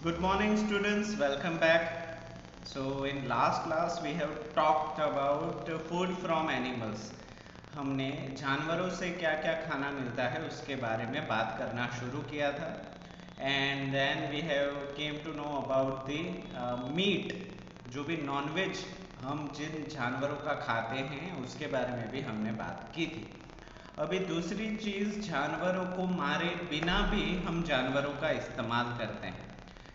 Good morning students, welcome back. So in last class we have talked about food from animals. हमने जानवरों से क्या क्या खाना मिलता है उसके बारे में बात करना शुरू किया था and then we have came to know about the meat, जो भी नॉनवेज हम जिन जानवरों का खाते हैं उसके बारे में भी हमने बात की थी। अभी दूसरी चीज़, जानवरों को मारे बिना भी हम जानवरों का इस्तेमाल करते हैं।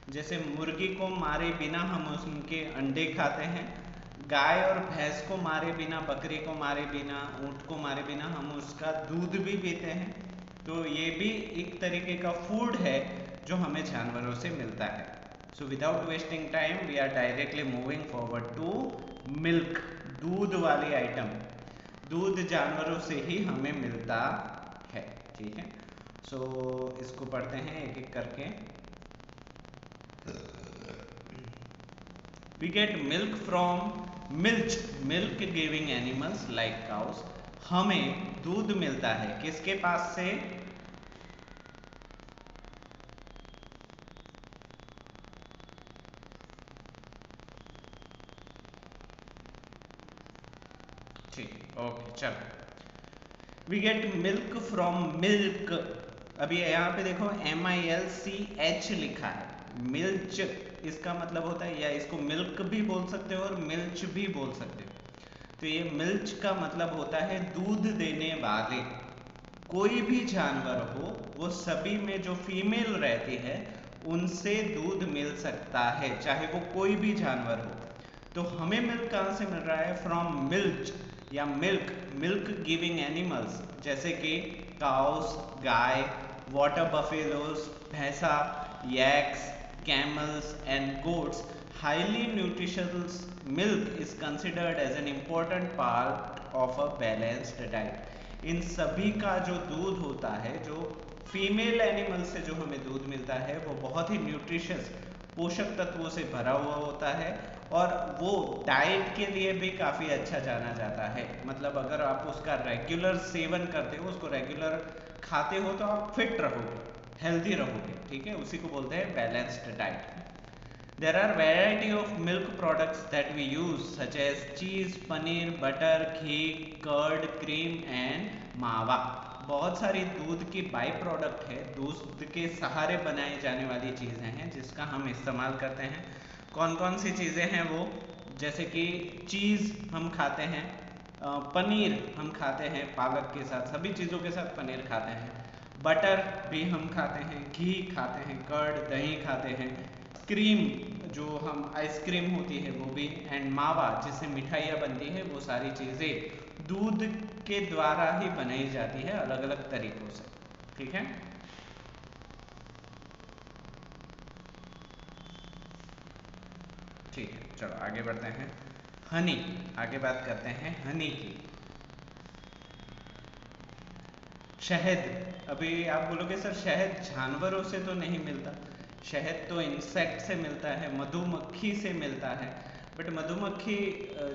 जैसे मुर्गी को मारे बिना हम उनके अंडे खाते हैं, गाय और भैंस को मारे बिना, बकरी को मारे बिना, ऊँट को मारे बिना हम उसका दूध भी पीते हैं। तो ये भी एक तरीके का फूड है जो हमें जानवरों से मिलता है। So without wasting time we are directly moving forward to milk, दूध वाली आइटम। दूध जानवरों से ही हमें मिलता है, ठीक है। सो इसको पढ़ते हैं एक एक करके। We get milk from milk giving animals like cows. हमें दूध मिलता है किसके पास से? ठीक, ओके, चलो। We get milk from milk. अभी यहाँ पे देखो MILCH लिखा है, मिल्च इसका मतलब होता है, या इसको मिल्क भी बोल सकते हो और मिल्च भी बोल सकते हो। तो ये मिल्च का मतलब होता है दूध देने वाले। कोई भी जानवर हो, वो सभी में जो फीमेल रहती है उनसे दूध मिल सकता है, चाहे वो कोई भी जानवर हो। तो हमें मिल्क कहाँ से मिल रहा है? फ्रॉम मिल्च या मिल्क गिविंग एनिमल्स, जैसे कि काउस गाय, वाटर बफेलोज भैंसा, यैक्स, camels and goats. Highly nutritious milk is considered as an important part of a balanced diet. इन सभी का जो दूध होता है, जो फीमेल एनिमल से जो हमें दूध मिलता है, वो बहुत ही न्यूट्रिशियस, पोषक तत्वों से भरा हुआ होता है और वो डाइट के लिए भी काफ़ी अच्छा जाना जाता है। मतलब अगर आप उसका रेगुलर सेवन करते हो, उसको रेगुलर खाते हो, तो आप फिट रहोगे, हेल्दी रहोगे, ठीक है। उसी को बोलते हैं balanced diet. There are variety of milk products that we use such as cheese, paneer, butter, ghee, curd, cream and mawa. बहुत सारी दूध की बाई प्रोडक्ट है, दूध के सहारे बनाई जाने वाली चीज़ें हैं जिसका हम इस्तेमाल करते हैं। कौन कौन सी चीज़ें हैं वो? जैसे कि चीज़ हम खाते हैं, पनीर हम खाते हैं, पालक के साथ, सभी चीज़ों के साथ पनीर खाते हैं। बटर भी हम खाते हैं, घी खाते हैं, कर्ड दही खाते हैं, क्रीम जो हम आइसक्रीम होती है वो भी, एंड मावा जिससे मिठाइयाँ बनती है, वो सारी चीज़ें दूध के द्वारा ही बनाई जाती है अलग अलग तरीक़ों से, ठीक है। ठीक है, चलो आगे बढ़ते हैं। हनी, आगे बात करते हैं हनी की, शहद। अभी आप बोलोगे सर शहद जानवरों से तो नहीं मिलता, शहद तो इंसेक्ट से मिलता है, मधुमक्खी से मिलता है। बट मधुमक्खी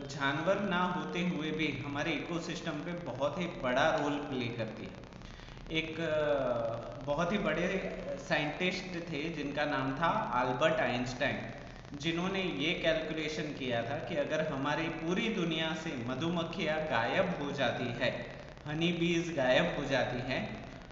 जानवर ना होते हुए भी हमारे इकोसिस्टम पे बहुत ही बड़ा रोल प्ले करती है। एक बहुत ही बड़े साइंटिस्ट थे जिनका नाम था अल्बर्ट आइंस्टाइन, जिन्होंने ये कैलकुलेशन किया था कि अगर हमारी पूरी दुनिया से मधुमक्खियाँ गायब हो जाती है, हनी बीज गायब हो जाती हैं,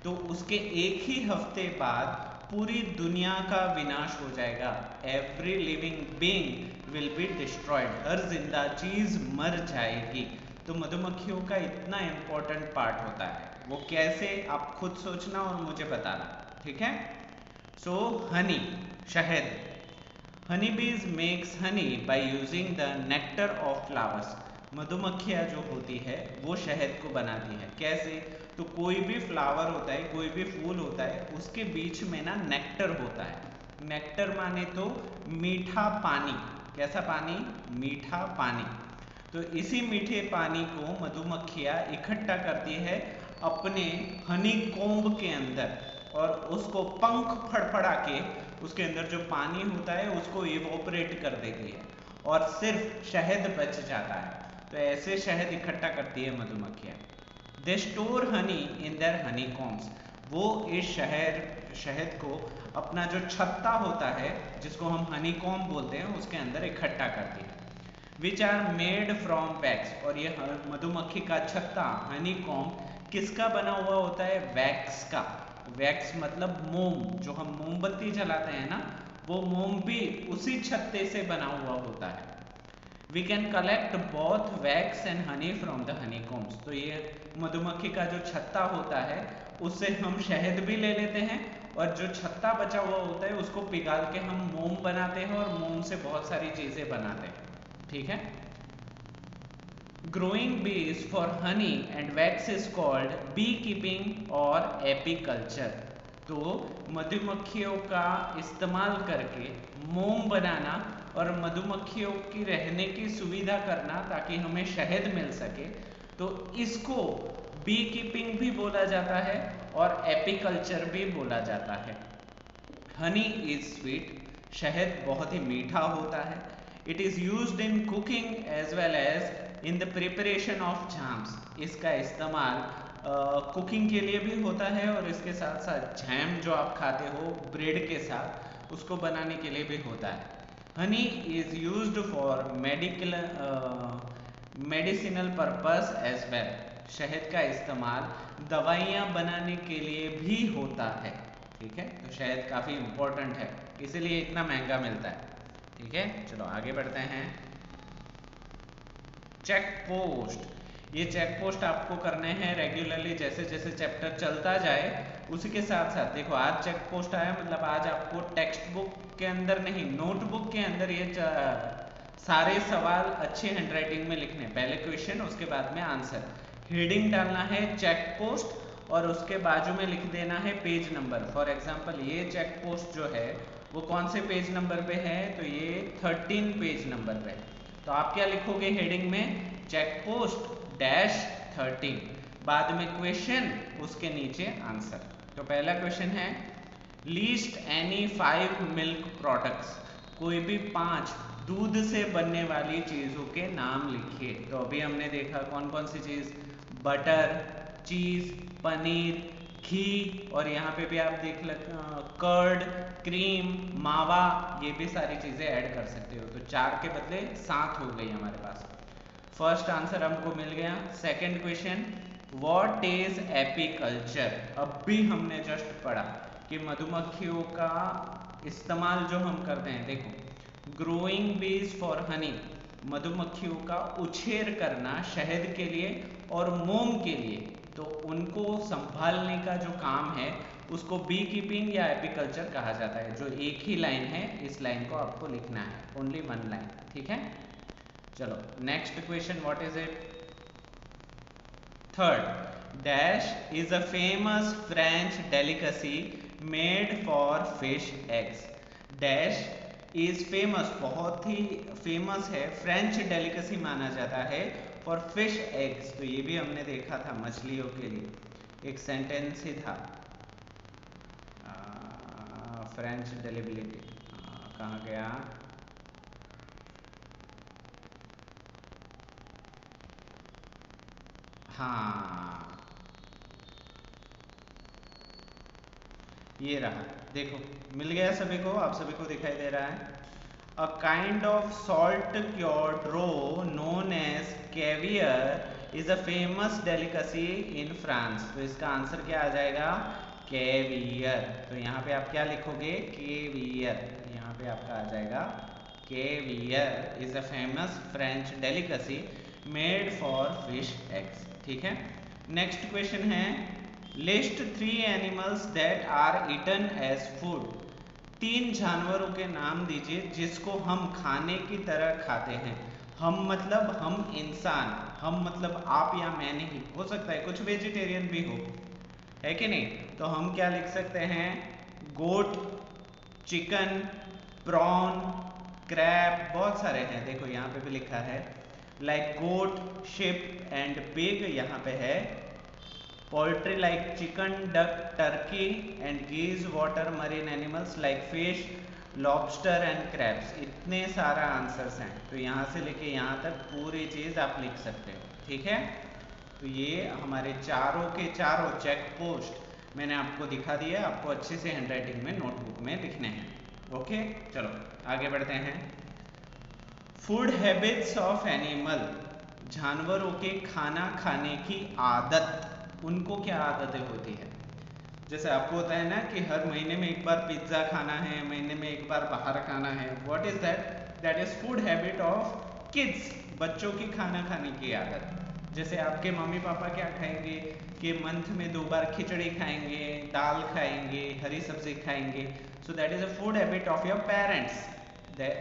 तो उसके एक ही हफ्ते बाद पूरी दुनिया का विनाश हो जाएगा। Every living being will be destroyed, हर जिंदा चीज मर जाएगी। तो मधुमक्खियों का इतना इम्पोर्टेंट पार्ट होता है, वो कैसे आप खुद सोचना और मुझे बताना, ठीक है। सो हनी, शहद। हनी बीज makes Honey by using the nectar of flowers. मधुमक्खियाँ जो होती है वो शहद को बनाती है, कैसे? तो कोई भी फ्लावर होता है, कोई भी फूल होता है, उसके बीच में ना नेक्टर होता है। नेक्टर माने तो मीठा पानी। कैसा पानी? मीठा पानी। तो इसी मीठे पानी को मधुमक्खियाँ इकट्ठा करती है अपने हनी कोम्ब के अंदर, और उसको पंख फड़फड़ा के उसके अंदर जो पानी होता है उसको इवोपरेट कर देती है और सिर्फ शहद बच जाता है। तो ऐसे शहद इकट्ठा करती है मधुमक्खियाँ। They store honey in their honeycombs. वो इस शहद को अपना जो छत्ता होता है, जिसको हम हनीकॉम्ब बोलते हैं, उसके अंदर इकट्ठा करती है। Which are made from wax, और ये मधुमक्खी का छत्ता हनीकॉम्ब किसका बना हुआ होता है? वैक्स का। वैक्स मतलब मोम, जो हम मोमबत्ती जलाते हैं ना, वो मोम भी उसी छत्ते से बना हुआ होता है। We can collect both wax and honey from the honeycombs, तो ये मधुमक्खी का जो छत्ता होता है उससे हम शहद भी ले लेते हैं, और जो छत्ता बचा हुआ होता है उसको पिघाल के हम मोम बनाते हैं, और मोम से बहुत सारी चीजें बनाते हैं। ठीक है। Growing bees for honey and wax is called beekeeping और apiculture। तो मधुमक्खियों का इस्तेमाल करके मोम बनाना और मधुमक्खियों की रहने की सुविधा करना ताकि हमें शहद मिल सके, तो इसको बी कीपिंग भी बोला जाता है और एपीकल्चर भी बोला जाता है। हनी इज स्वीट, शहद बहुत ही मीठा होता है। It is used in cooking as well as in the preparation of jams, इसका इस्तेमाल कुकिंग के लिए भी होता है, और इसके साथ साथ जैम जो आप खाते हो ब्रेड के साथ, उसको बनाने के लिए भी होता है। Honey is used for medicinal purpose as well, शहद का इस्तेमाल दवाइयाँ बनाने के लिए भी होता है। ठीक है, तो शहद काफ़ी इम्पोर्टेंट है, इसीलिए इतना महंगा मिलता है। ठीक है, चलो आगे बढ़ते हैं। चेक पोस्ट, ये चेक पोस्ट आपको करने हैं रेगुलरली, जैसे जैसे चैप्टर चलता जाए उसी के साथ साथ। देखो आज चेक पोस्ट आया, मतलब आज आपको टेक्स्ट बुक के अंदर नहीं, नोटबुक के अंदर ये सारे सवाल अच्छे हैंडराइटिंग में लिखने, पहले क्वेश्चन उसके बाद में आंसर। हेडिंग डालना है चेक पोस्ट, और उसके बाजू में लिख देना है पेज नंबर। फॉर एग्जांपल ये चेक पोस्ट जो है वो कौन से पेज नंबर पे है? तो ये 13 पेज नंबर पे है। तो आप क्या लिखोगे हेडिंग में? चेक पोस्ट डैश 13, बाद में क्वेश्चन, उसके नीचे आंसर। तो पहला क्वेश्चन है लीस्ट एनी 5 मिल्क प्रोडक्ट्स, कोई भी 5 दूध से बनने वाली चीजों के नाम लिखिए। तो अभी हमने देखा कौन कौन सी चीज, बटर, चीज, पनीर, घी, और यहाँ पे भी आप देख कर्ड, क्रीम, मावा, ये भी सारी चीजें ऐड कर सकते हो। तो 4 के बदले 7 हो गई हमारे पास। फर्स्ट आंसर हमको मिल गया। Second question, what is apiculture? अब भी हमने जस्ट पढ़ा कि मधुमक्खियों का इस्तेमाल जो हम करते हैं, देखो ग्रोइंग बीज फॉर हनी, मधुमक्खियों का उछेर करना शहद के लिए और मोम के लिए, तो उनको संभालने का जो काम है उसको बी कीपिंग या एपीकल्चर कहा जाता है। जो एक ही लाइन है, इस लाइन को आपको लिखना है, ओनली 1 लाइन। ठीक है, चलो next question, what is it? Third, dash is a famous French delicacy made for fish eggs. Dash is famous, बहुत ही फेमस है, फ्रेंच डेलिकेसी माना जाता है फॉर फिश एग्स। तो ये भी हमने देखा था मछलियों के लिए, एक सेंटेंस ही था। फ्रेंच डेलिबिलिटी कहाँ गया? हाँ, ये रहा, देखो मिल गया सभी को, आप सभी को दिखाई दे रहा है। A kind of salt cured roe known as caviar is a famous delicacy in France। तो इसका आंसर क्या आ जाएगा? कैवियर। तो यहाँ पे आप क्या लिखोगे? कैवियर। यहाँ पे आपका आ जाएगा caviar is a famous French delicacy made for fish eggs. ठीक है, नेक्स्ट क्वेश्चन है list 3 animals that are eaten as food. 3 जानवरों के नाम दीजिए जिसको हम खाने की तरह खाते हैं। हम मतलब हम इंसान, हम मतलब आप या मैं नहीं, हो सकता है कुछ वेजिटेरियन भी हो, है कि नहीं? तो हम क्या लिख सकते हैं? गोट, चिकन, प्रॉन, क्रैब, बहुत सारे हैं। देखो यहाँ पे भी लिखा है like goat, sheep and pig, यहाँ पे है poultry like chicken, duck, turkey and geese, water marine animals like fish, lobster and crabs। इतने सारा आंसर्स हैं, तो यहाँ से लेके यहाँ तक पूरी चीज आप लिख सकते हो। ठीक है, तो ये हमारे चारों के चारों चेक पोस्ट मैंने आपको दिखा दिया, आपको अच्छे से हैंडराइटिंग में नोटबुक में लिखने हैं। ओके, चलो आगे बढ़ते हैं। फूड हैबिट्स ऑफ एनिमल, जानवरों के खाना खाने की आदत, उनको क्या आदतें होती है। जैसे आपको होता है ना कि हर महीने में एक बार पिज्ज़ा खाना है, महीने में एक बार बाहर खाना है। What is that? That is food habit of kids, बच्चों की खाना खाने की आदत। जैसे आपके मम्मी पापा क्या खाएंगे कि मंथ में 2 बार खिचड़ी खाएंगे, दाल खाएंगे, हरी सब्जी खाएंगे। So that is a food habit of your parents.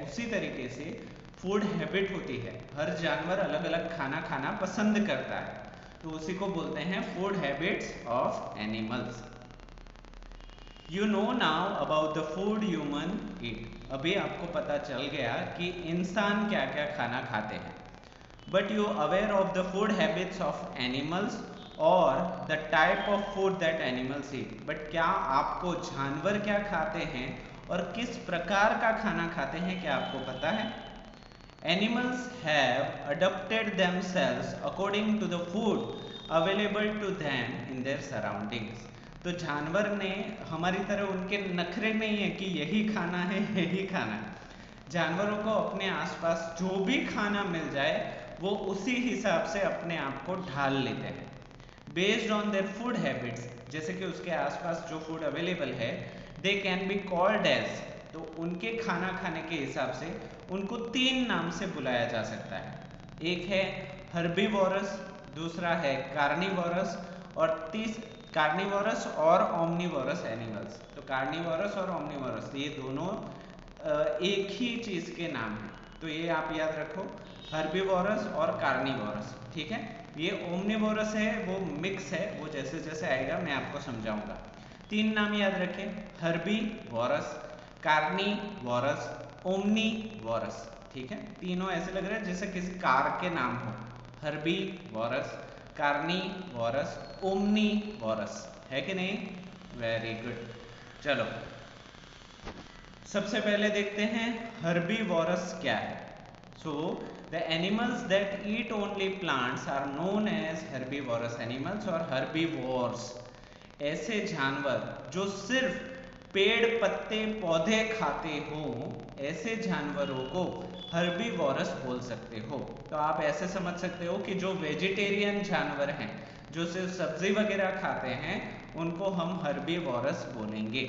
उसी तरीके से फूड हैबिट होती है, हर जानवर अलग अलग खाना खाना पसंद करता है, तो उसी को बोलते हैं food habits of animals. You know now about the food human eat, अभी आपको पता चल गया कि इंसान क्या क्या खाना खाते हैं। But you aware of the food habits of animals और the type of food that animals eat, but क्या आपको जानवर क्या खाते हैं और किस प्रकार का खाना खाते हैं, क्या आपको पता है? Animals have adapted themselves according to the food available to them in their surroundings. तो जानवर ने हमारी तरह, उनके नखरे नहीं है कि यही खाना है यही खाना है। जानवरों को अपने आसपास जो भी खाना मिल जाए वो उसी हिसाब से अपने आप को ढाल लेते हैं based on their food habits. जैसे कि उसके आसपास जो फूड अवेलेबल है, they can be called as, तो उनके खाना खाने के हिसाब से उनको 3 नाम से बुलाया जा सकता है। एक है हर्बीवोरस, दूसरा है कार्निवोरस, और कार्निवोरस और ओमनिवोरस एनिमल्स। तो कार्निवोरस और ओमनिवोरस ये दोनों एक ही चीज के नाम हैं, तो ये आप याद रखो, हर्बीवोरस और कार्निवोरस। ठीक है, ये ओमनिवोरस है, वो मिक्स है, वो जैसे जैसे आएगा मैं आपको समझाऊंगा। 3 नाम याद रखें, हर्बीवोरस, कार्निवोरस, ओमनिवोरस। ठीक है, तीनों ऐसे लग रहे हैं जैसे किसी कार के नाम हो, हर्बीवोरस, कार्निवोरस, ओमनिवोरस, है कि नहीं? Very good. चलो सबसे पहले देखते हैं हर्बीवोरस क्या है। So the animals that eat only plants are known as herbivorous animals और हर्बीवोर्स। ऐसे जानवर जो सिर्फ पेड़ पत्ते पौधे खाते हो, ऐसे जानवरों को हर्बीवोरस बोल सकते हो। तो आप ऐसे समझ सकते हो कि जो वेजिटेरियन जानवर हैं, जो सिर्फ सब्जी वगैरह खाते हैं, उनको हम हर्बीवोरस बोलेंगे।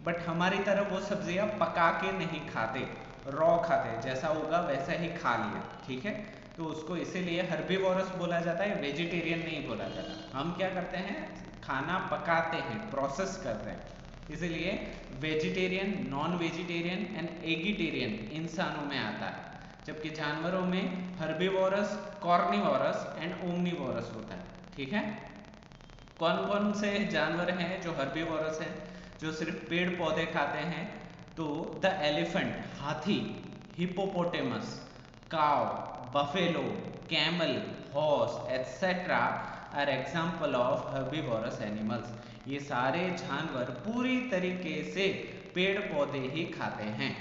बट हमारी तरफ वो सब्जियां पका के नहीं खाते, रॉ खाते, जैसा होगा वैसा ही खा लिया। ठीक है, तो उसको इसीलिए हर्बीवोरस बोला जाता है, वेजिटेरियन नहीं बोला जाता। हम क्या करते हैं, खाना पकाते हैं, प्रोसेस करते हैं, इसीलिए vegetarian, non vegetarian and eggetarian इंसानों में आता है, जबकि जानवरों में हर्बीवोरस, कॉर्निवोरस एंड ओमनिवोरस होता है। ठीक है, कौन कौन से जानवर हैं जो हर्बीवोरस हैं, जो सिर्फ पेड़ पौधे खाते हैं? तो द एलिफेंट, हाथी, hippopotamus, cow, buffalo, camel, horse etcetera are example of herbivorous animals. ये सारे जानवर पूरी तरीके से पेड़ पौधे ही खाते हैं।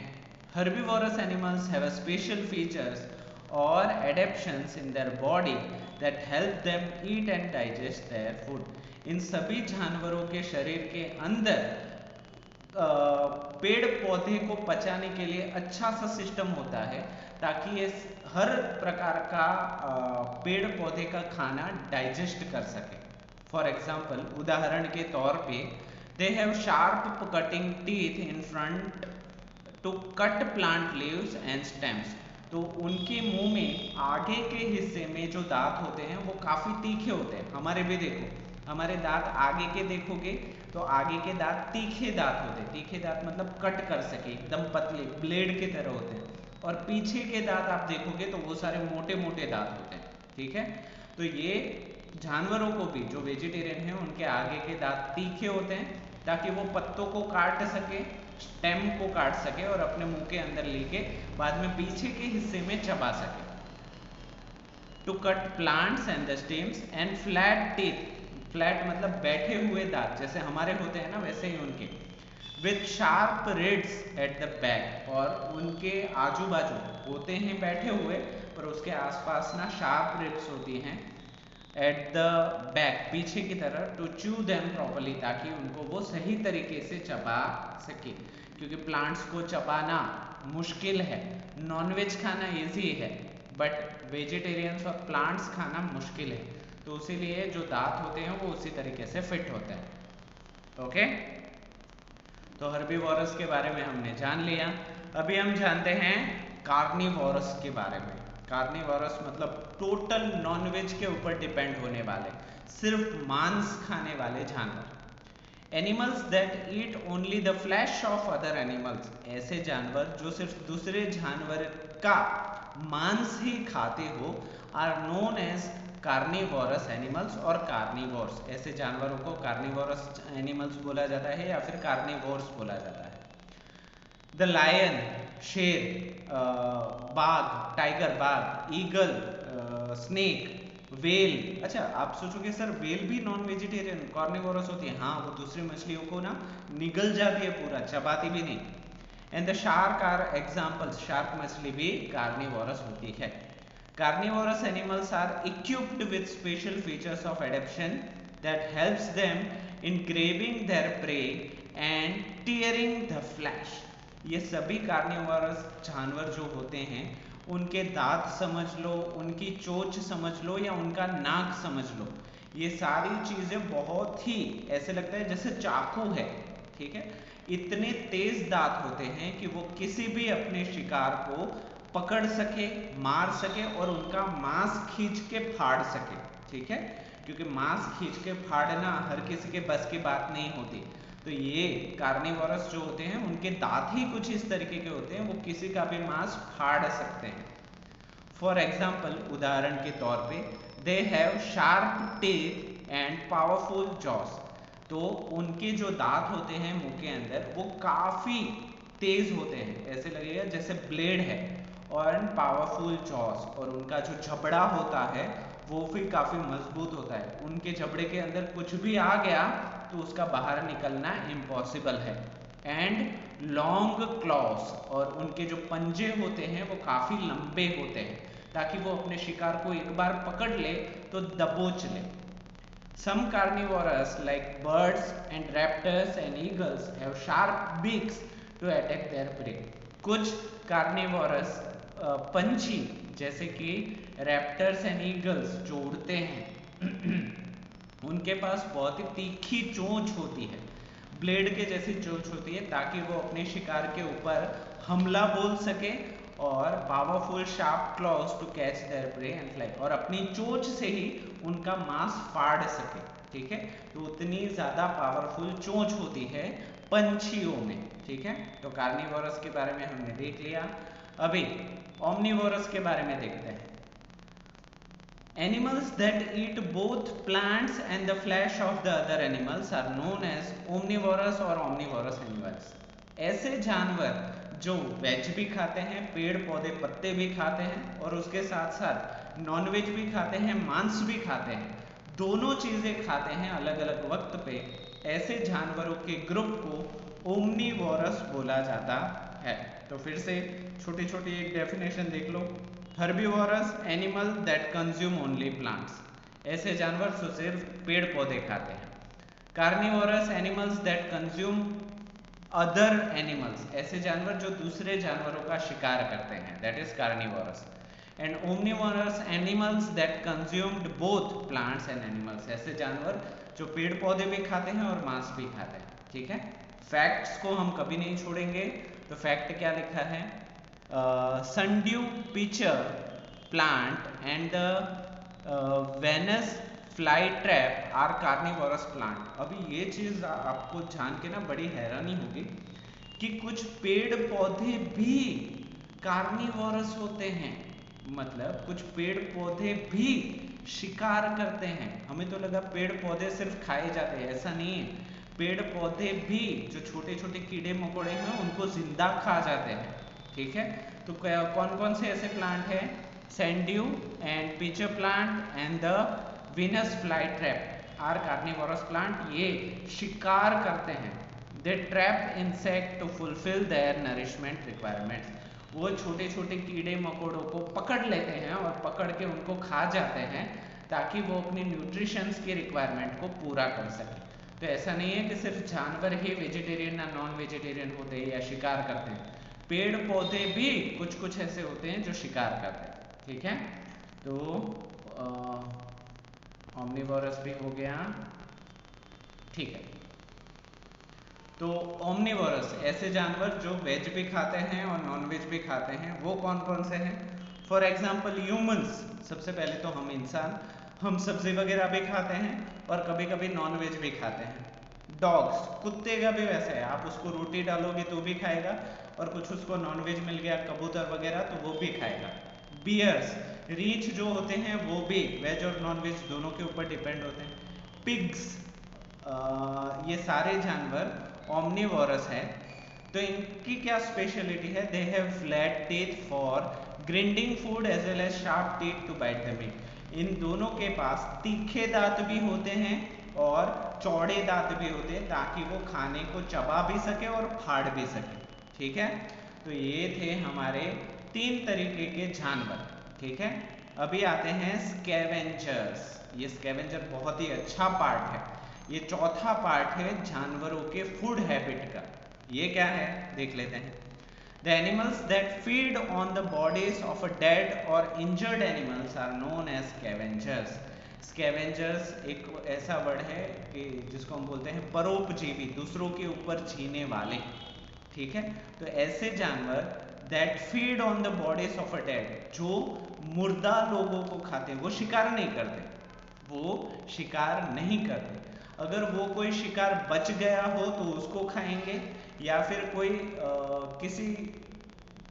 Herbivorous animals have a special features or adaptations in their body that help them eat and digest their food. इन सभी जानवरों के शरीर के अंदर पेड़ पौधे को पचाने के लिए अच्छा सा सिस्टम होता है, ताकि ये हर प्रकार का पेड़ पौधे का खाना डाइजेस्ट कर सके। फॉर एग्जाम्पल, उदाहरण के तौर पे, they have sharp cutting teeth in front to cut plant leaves and stems. तो उनके मुंह में आगे के हिस्से में जो दांत होते हैं वो काफी तीखे होते हैं। हमारे भी देखो, हमारे दांत आगे के देखोगे तो आगे के दांत तीखे दांत होते हैं। तीखे दांत मतलब कट कर सके, एकदम पतले ब्लेड की तरह होते हैं। और पीछे के दांत आप देखोगे तो वो सारे मोटे मोटे दांत होते हैं। ठीक है, तो ये जानवरों को भी, जो वेजिटेरियन है, उनके आगे के दांत तीखे होते हैं, ताकि वो पत्तों को काट सके, स्टेम को काट सके और अपने मुंह के अंदर लेके बाद में पीछे के हिस्से में चबा सके। To cut plants and the stems and flat teeth, flat मतलब बैठे हुए दांत, जैसे हमारे होते हैं ना वैसे ही उनके, with sharp reads at the back, और उनके आजू बाजू होते हैं बैठे हुए, पर उसके आसपास ना शार्प रिड्स होती हैं, एट द बैक, पीछे की तरफ, टू च्यू देम प्रॉपरली, ताकि उनको वो सही तरीके से चबा सके, क्योंकि प्लांट्स को चबाना मुश्किल है। नॉनवेज खाना इजी है बट वेजिटेरियंस और प्लांट्स खाना मुश्किल है, तो इसीलिए जो दांत होते हैं वो उसी तरीके से फिट होते हैं। ओके, तो हर्बीवोरस के बारे में हमने जान लिया। अभी हम जानते हैं कार्निवोरस के बारे में। कार्निवोरस मतलब टोटल नॉनवेज के ऊपर डिपेंड होने वाले, सिर्फ मांस खाने वाले जानवर। Animals that eat only the flash of other animals, ऐसे जानवर जो सिर्फ दूसरे जानवर का मांस ही खाते हो, are known as carnivorous animals और कार्निवोर्स। ऐसे जानवरों को कार्निवोरस एनिमल्स बोला जाता है या फिर कार्निवोर्स बोला जाता है। द लायन, शेर, बाघ, टाइगर, बाघ, ईगल, स्नेक, वेल। अच्छा, आप सोचोगे सर वेल भी नॉन वेजिटेरियन कार्निवोरस होती है? हाँ, वो दूसरी मछलियों को ना निगल जाती है, पूरा चबाती भी नहीं। And the shark are examples, shark मछली भी कार्निवोरस होती है। Carnivorous animals are equipped with special features of adaptation that helps them in grabbing their prey and tearing the flesh. ये सभी कार्निवोरस जानवर जो होते हैं, उनके दांत समझ लो, उनकी चोंच समझ लो या उनका नाक समझ लो, ये सारी चीजें बहुत ही ऐसे लगता है जैसे चाकू है, ठीक है। इतने तेज दांत होते हैं कि वो किसी भी अपने शिकार को पकड़ सके, मार सके और उनका मांस खींच के फाड़ सके, ठीक है, क्योंकि मांस खींच के फाड़ना हर किसी के बस की बात नहीं होती। तो ये कार्निवोरस जो होते हैं उनके दांत ही कुछ इस तरीके के होते हैं, वो किसी का भी मांस फाड़ सकते हैं। फॉर एग्जाम्पल, उदाहरण के तौर पे, they have sharp teeth and powerful jaws. तो उनके जो दांत होते हैं मुंह के अंदर वो काफी तेज होते हैं, ऐसे लगेगा जैसे ब्लेड है, और पावरफुल जॉस, और उनका जो जबड़ा होता है वो भी काफी मजबूत होता है। उनके जबड़े के अंदर कुछ भी आ गया तो उसका बाहर निकलना इम्पॉसिबल है। एंड लॉन्ग क्लॉस, और उनके जो पंजे होते हैं वो काफी लंबे होते हैं, ताकि वो अपने शिकार को एक बार पकड़ ले तो दबोच ले। Some carnivores like birds and raptors and eagles have sharp beaks to attack their prey. कुछ कार्निवोरस पंछी जैसे कि रैप्टर्स एंड ईगल्स जो उड़ते हैं उनके पास बहुत ही तीखी चोंच होती है, ब्लेड के जैसी चोंच होती है, ताकि वो अपने शिकार के ऊपर हमला बोल सके, और powerful sharp claws to catch their prey and fly, और अपनी चोंच से ही उनका मांस फाड़ सके, ठीक है। तो उतनी ज्यादा पावरफुल चोंच होती है पंछियों में, ठीक है। तो कार्निवोरस के बारे में हमने देख लिया। अभी ओमनिवोरस के बारे में देखते हैं। Animals that eat both plants and the flesh of the other animals are known as omnivorous or omnivorous animals. ऐसे जानवर जो वेज भी खाते हैं, पेड़ पौधे पत्ते भी खाते हैं, और उसके साथ साथ नॉनवेज भी खाते हैं, मांस भी खाते हैं, दोनों चीजें खाते हैं अलग अलग वक्त पे, ऐसे जानवरों के ग्रुप को ओमनिवोरस बोला जाता है। तो फिर से छोटी छोटी एक डेफिनेशन देख लो। Herbivorous animal that consume only plants, ऐसे जानवर जो सिर्फ पेड़ पौधे खाते हैं। Carnivorous animals that consume other animals, ऐसे जानवर जो दूसरे जानवरों का शिकार करते हैं, that is carnivorous. And omnivorous animals that consumed both plants and animals, ऐसे जानवर जो पेड़ पौधे भी खाते हैं और मांस भी खाते हैं, ठीक है। फैक्ट्स को हम कभी नहीं छोड़ेंगे। तो फैक्ट क्या लिखा है? sundew pitcher plant and the Venus flytrap are carnivorous plant। अभी ये चीज आपको जान के ना बड़ी हैरानी होगी कि कुछ पेड़ पौधे भी कार्निवोरस होते हैं, मतलब कुछ पेड़ पौधे भी शिकार करते हैं। हमें तो लगा पेड़ पौधे सिर्फ खाए जाते हैं, ऐसा नहीं है। पेड़ पौधे भी जो छोटे छोटे कीड़े मकोड़े हैं उनको जिंदा खा जाते हैं, ठीक है। तो कौन कौन से ऐसे प्लांट है? Sundew and pitcher plant and the Venus flytrap are carnivorous plant. ये शिकार करते हैं। They trap insect to fulfil their nourishment requirements. वो छोटे छोटे कीड़े मकोड़ों को पकड़ लेते हैं और पकड़ के उनको खा जाते हैं, ताकि वो अपनी न्यूट्रिशंस की रिक्वायरमेंट को पूरा कर सके। तो ऐसा नहीं है कि सिर्फ जानवर ही वेजिटेरियन या नॉन वेजिटेरियन होते हैं या शिकार करते हैं, पेड़ पौधे भी कुछ कुछ ऐसे होते हैं जो शिकार करते हैं, ठीक है। तो ओमनिवोरस भी हो गया, ठीक है। तो ओमनिवोरस ऐसे जानवर जो वेज भी खाते हैं और नॉन वेज भी खाते हैं, वो कौन कौन से हैं? फॉर एग्जाम्पल ह्यूमंस, सबसे पहले तो हम इंसान, हम सब्जी वगैरह भी खाते हैं और कभी कभी नॉन वेज भी खाते हैं। डॉग्स, कुत्ते का भी वैसा है, आप उसको रोटी डालोगे तो भी खाएगा और कुछ उसको नॉन वेज मिल गया, कबूतर वगैरह, तो वो भी खाएगा। बियर्स, रीछ जो होते हैं वो भी वेज और नॉन वेज दोनों के ऊपर डिपेंड होते हैं। पिग्स, ये सारे जानवर ओमनिवोरस है। तो इनकी क्या स्पेशलिटी है? They have flat teeth for grinding food as well as sharp teeth to bite the meat. इन दोनों के पास तीखे दांत भी होते हैं और चौड़े दांत भी होते हैं ताकि वो खाने को चबा भी सके और फाड़ भी सके, ठीक है। तो ये थे हमारे 3 तरीके के जानवर, ठीक है। अभी आते हैं स्कैवेंजर्स। ये स्कैवेंजर बहुत ही अच्छा पार्ट है। ये चौथा पार्ट है जानवरों के फूड हैबिट का। ये क्या है देख लेते हैं। The animals that feed on the bodies of a dead or injured animals are known as scavengers. Scavengers एक ऐसा वर्ड है कि जिसको हम बोलते हैं परोपजीवी, दूसरों के ऊपर जीने वाले, ठीक है। तो ऐसे जानवर that feed on the bodies of a dead, जो मुर्दा लोगों को खाते हैं, वो शिकार नहीं करते, वो शिकार नहीं करते। अगर वो कोई शिकार बच गया हो तो उसको खाएंगे, या फिर कोई किसी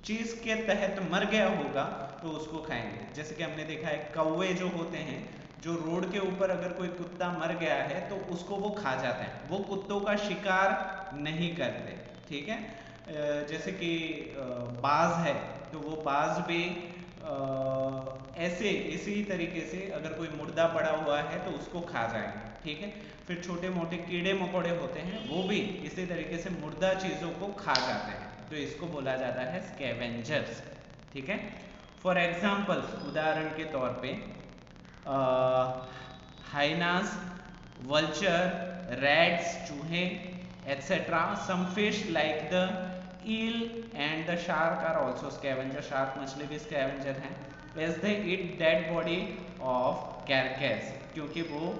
चीज के तहत मर गया होगा तो उसको खाएंगे। जैसे कि हमने देखा है कौवे जो होते हैं, जो रोड के ऊपर अगर कोई कुत्ता मर गया है तो उसको वो खा जाते हैं, वो कुत्तों का शिकार नहीं करते, ठीक है। जैसे कि बाज है तो वो बाज भी ऐसे इसी तरीके से अगर कोई मुर्दा पड़ा हुआ है तो उसको खा जाएंगे, ठीक है। फिर छोटे मोटे कीड़े मकोड़े होते हैं, वो भी इसी तरीके से मुर्दा चीजों को खा जाते हैं, तो इसको बोला जाता है स्कैवेंजर्स, ठीक है। फॉर एग्जाम्पल, उदाहरण के तौर पे हाइनास, वल्चर, रैट्स, चूहे etcetera. Some fish like the eel and the shark are also scavenger. Shark मछली भी स्कैवेंजर हैं, as they eat dead body of carcass, क्योंकि वो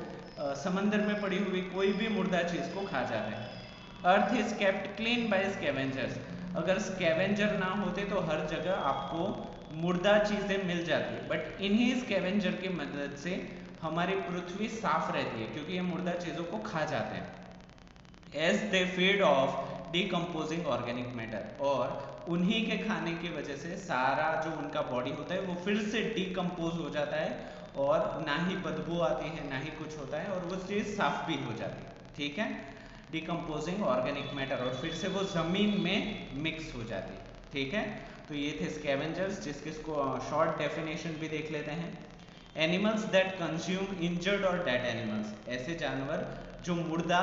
समंदर में पड़ी हुई कोई भी मुर्दा चीज को खा जाते हैं। Earth is kept clean bye scavengers. अगर स्कैवेंजर ना होते तो हर जगह आपको मुर्दा चीजें मिल जाती है, बट इन्हीं स्कैवेंजर की मदद से हमारी पृथ्वी साफ रहती है, क्योंकि ये मुर्दा चीजों को खा जाते हैं। As they feed off decomposing organic matter, और उन्हीं के खाने की वजह से सारा जो उनका बॉडी होता है वो फिर से डिकम्पोज हो जाता है, और ना ही बदबू आती है ना ही कुछ होता है, और वो चीज साफ भी हो जाती है, ठीक है। डिकम्पोजिंग ऑर्गेनिक मैटर, और फिर से वो जमीन में मिक्स हो जाती है, ठीक है। तो ये थे स्कैवेंजर्स, जिसको शॉर्ट डेफिनेशन भी देख लेते हैं। एनिमल्स दैट कंज्यूम इंजर्ड और डेड एनिमल्स, ऐसे जानवर जो मुर्दा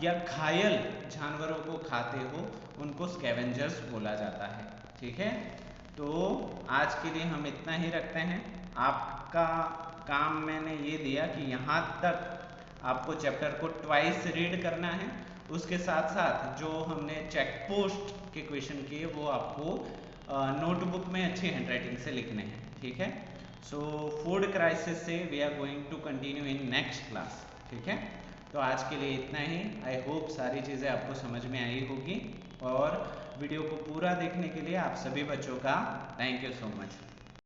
या घायल जानवरों को खाते हो उनको स्कैवेंजर्स बोला जाता है, ठीक है। तो आज के लिए हम इतना ही रखते हैं। आपका काम मैंने ये दिया कि यहाँ तक आपको चैप्टर को ट्वाइस रीड करना है, उसके साथ साथ जो हमने चेक पोस्ट के क्वेश्चन किए वो आपको नोटबुक में अच्छी हैंडराइटिंग से लिखने हैं, ठीक है। सो फूड क्राइसिस से we are going to continue in next class, ठीक है। तो आज के लिए इतना ही। आई होप सारी चीज़ें आपको समझ में आई होगी, और वीडियो को पूरा देखने के लिए आप सभी बच्चों का थैंक यू सो मच।